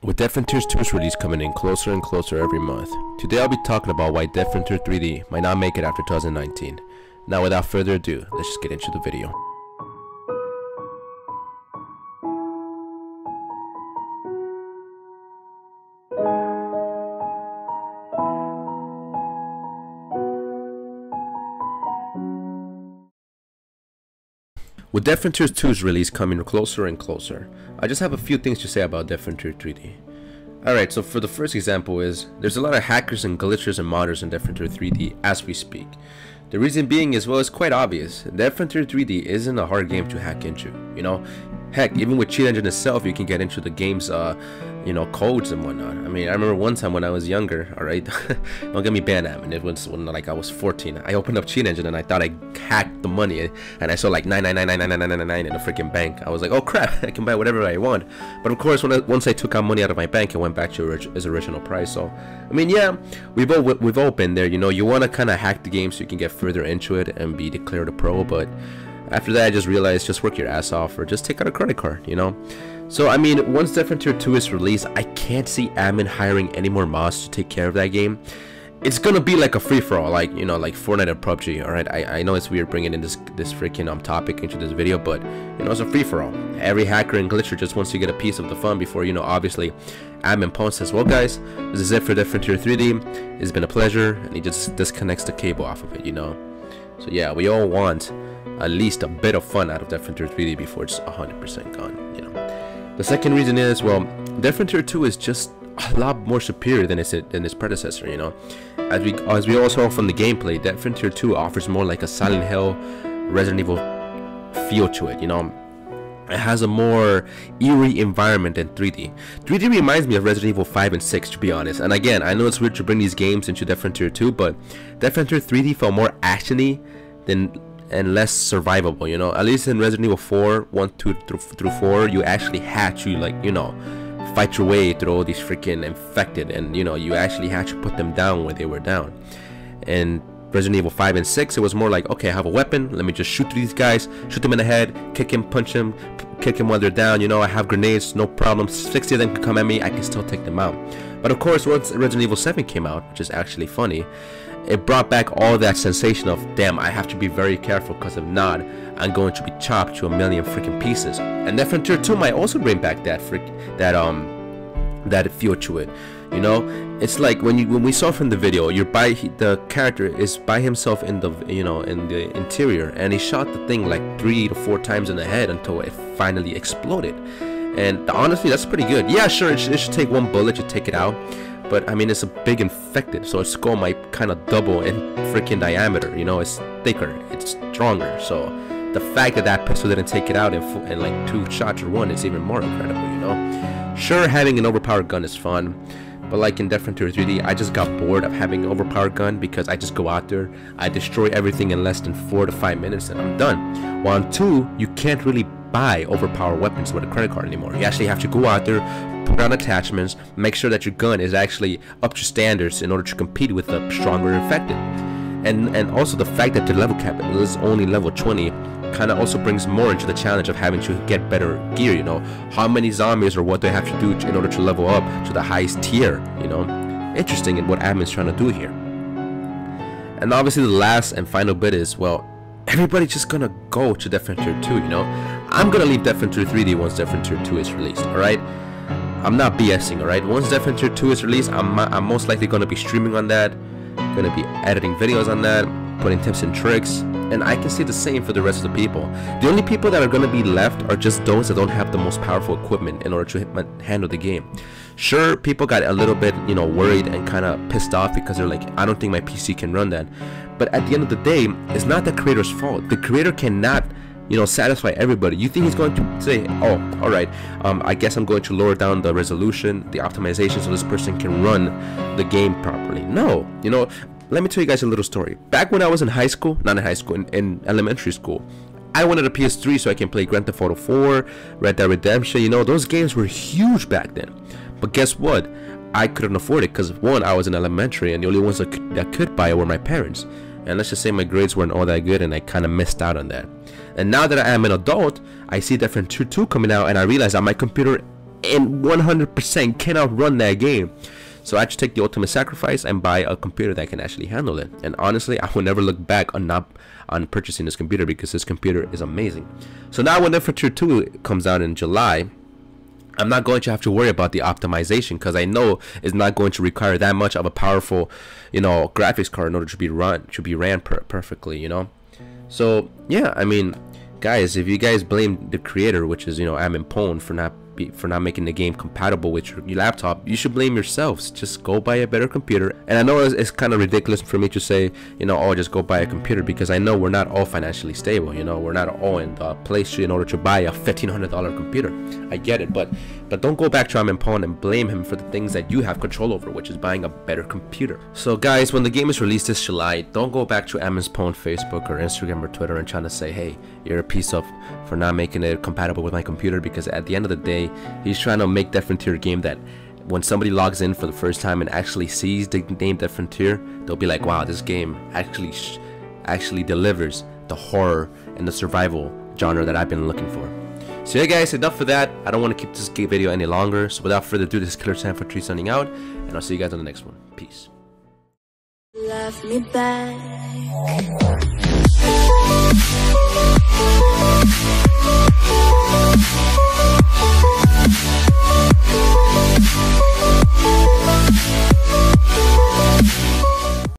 With Death Frontiers 2's release coming in closer and closer every month, today I'll be talking about why Death Frontier 3D might not make it after 2019. Now without further ado, let's just get into the video. With Death Frontiers 2's release coming closer and closer, I just have a few things to say about Death Frontier 3D. Alright, so for the first example is, there's a lot of hackers and glitchers and modders in Death Frontier 3D as we speak. The reason being is, well, it's quite obvious. Death Frontier 3D isn't a hard game to hack into, you know? Heck, even with Cheat Engine itself, you can get into the game's, codes and whatnot. I mean, I remember one time when I was younger, alright? Don't get me banned at me. It was when, like, I was 14. I opened up Cheat Engine and I thought I hacked the money, and I saw like 9999999 in a freaking bank. I was like, oh crap, I can buy whatever I want. But of course, once I took out money out of my bank, it went back to its original price. So, I mean, yeah, we've all been there. You know, you want to kind of hack the game so you can get further into it and be declared a pro, but after that, I just realized, just work your ass off or just take out a credit card, you know? So, I mean, once Death Frontier 2 is released, I can't see admin hiring any more mods to take care of that game. It's gonna be like a free-for-all, like, you know, like Fortnite or PUBG, alright? I know it's weird bringing in this freaking topic into this video, but, you know, it's a free-for-all. Every hacker and glitcher just wants to get a piece of the fun before, you know, obviously, admin Pwn says, well, guys, this is it for Death Frontier 3D. It's been a pleasure, and he just disconnects the cable off of it, you know? So, yeah, we all want at least a bit of fun out of Death Frontier 3D before it's 100% gone, you know. The second reason is, well, Death Frontier 2 is just a lot more superior than its predecessor, you know. As we all saw from the gameplay, Death Frontier 2 offers more like a Silent Hill, Resident Evil feel to it, you know. It has a more eerie environment than 3D. 3D reminds me of Resident Evil 5 and 6, to be honest. And again, I know it's weird to bring these games into Death Frontier 2, but Death Frontier 3D felt more actiony and less survivable, you know. At least in Resident Evil 4, 1, 2 through 4, you actually had to, like, you know, fight your way through all these freaking infected, and, you know, you actually had to put them down where they were down. And Resident Evil 5 and 6, it was more like, okay, I have a weapon, let me just shoot through these guys, shoot them in the head, kick him, punch him, kick him while they're down, you know, I have grenades, no problem, 60 of them can come at me, I can still take them out. But of course, once Resident Evil 7 came out, which is actually funny, it brought back all that sensation of, damn, I have to be very careful, because if not, I'm going to be chopped to a million freaking pieces. And Death Frontier 2 might also bring back that feel to it. You know, it's like when we saw from the video, the character is by himself in the interior, and he shot the thing like 3 to 4 times in the head until it finally exploded. And honestly, that's pretty good. Yeah, sure, it should take one bullet to take it out. But I mean, it's a big infected, so its skull might kind of double in freaking diameter. You know, it's thicker, it's stronger. So the fact that pistol didn't take it out in like 2 shots or 1 is even more incredible. You know, sure, having an overpowered gun is fun, but like in Death Frontier 3D, I just got bored of having an overpowered gun because I just go out there, I destroy everything in less than 4 to 5 minutes, and I'm done. While on 2, you can't really buy overpowered weapons with a credit card anymore. You actually have to go out there, put on attachments, make sure that your gun is actually up to standards in order to compete with the stronger infected. And also the fact that the level cap is only level 20 kind of also brings more into the challenge of having to get better gear, you know. How many zombies or what they have to do in order to level up to the highest tier, you know. Interesting in what admin's trying to do here. And obviously the last and final bit is, well, everybody's just gonna go to Death Frontier 2, you know. I'm gonna leave Death Frontier 3D once Death Frontier 2 is released, alright? I'm not BSing, alright? Once Death Frontier 2 is released, I'm most likely gonna be streaming on that, gonna be editing videos on that, putting tips and tricks, and I can see the same for the rest of the people. The only people that are gonna be left are just those that don't have the most powerful equipment in order to handle the game. Sure, people got a little bit, you know, worried and kind of pissed off because they're like, I don't think my PC can run that. But at the end of the day, it's not the creator's fault. The creator cannot, you know, satisfy everybody. You think he's going to say, oh, alright, I guess I'm going to lower down the resolution, the optimization, so this person can run the game properly. No, you know, let me tell you guys a little story. Back when I was in high school, not in high school, in elementary school, I wanted a PS3 so I can play Grand Theft Auto 4, Red Dead Redemption, you know, those games were huge back then. But guess what? I couldn't afford it because, one, I was in elementary and the only ones that could buy it were my parents. And let's just say my grades weren't all that good and I kind of missed out on that. And now that I am an adult, I see Death Frontier 2 coming out and I realize that my computer and 100% cannot run that game. So I just take the ultimate sacrifice and buy a computer that can actually handle it. And honestly, I will never look back on purchasing this computer, because this computer is amazing. So now when Death 2 comes out in July, I'm not going to have to worry about the optimization, because I know it's not going to require that much of a powerful, graphics card in order to be ran perfectly, So yeah, I mean, guys, if you guys blame the creator, which is Amin Pone, for not making the game compatible with your laptop, you should blame yourselves. Just go buy a better computer. And I know it's kind of ridiculous for me to say, oh, just go buy a computer, because I know we're not all financially stable. We're not all in the place in order to buy a $1,500 computer. I get it, but don't go back to Amin Pone and blame him for the things that you have control over, which is buying a better computer. So guys, when the game is released this July, don't go back to Amin Pone Facebook or Instagram or Twitter and trying to say, hey, you're a piece of for not making it compatible with my computer, because at the end of the day, he's trying to make Death Frontier game that when somebody logs in for the first time and actually sees the name Death Frontier, they'll be like, wow, this game actually delivers the horror and the survival genre that I've been looking for. So yeah guys, enough for that. I don't want to keep this video any longer, so without further ado, this is Killer Sam for Tree signing out, and I'll see you guys on the next one. Peace. Love me back.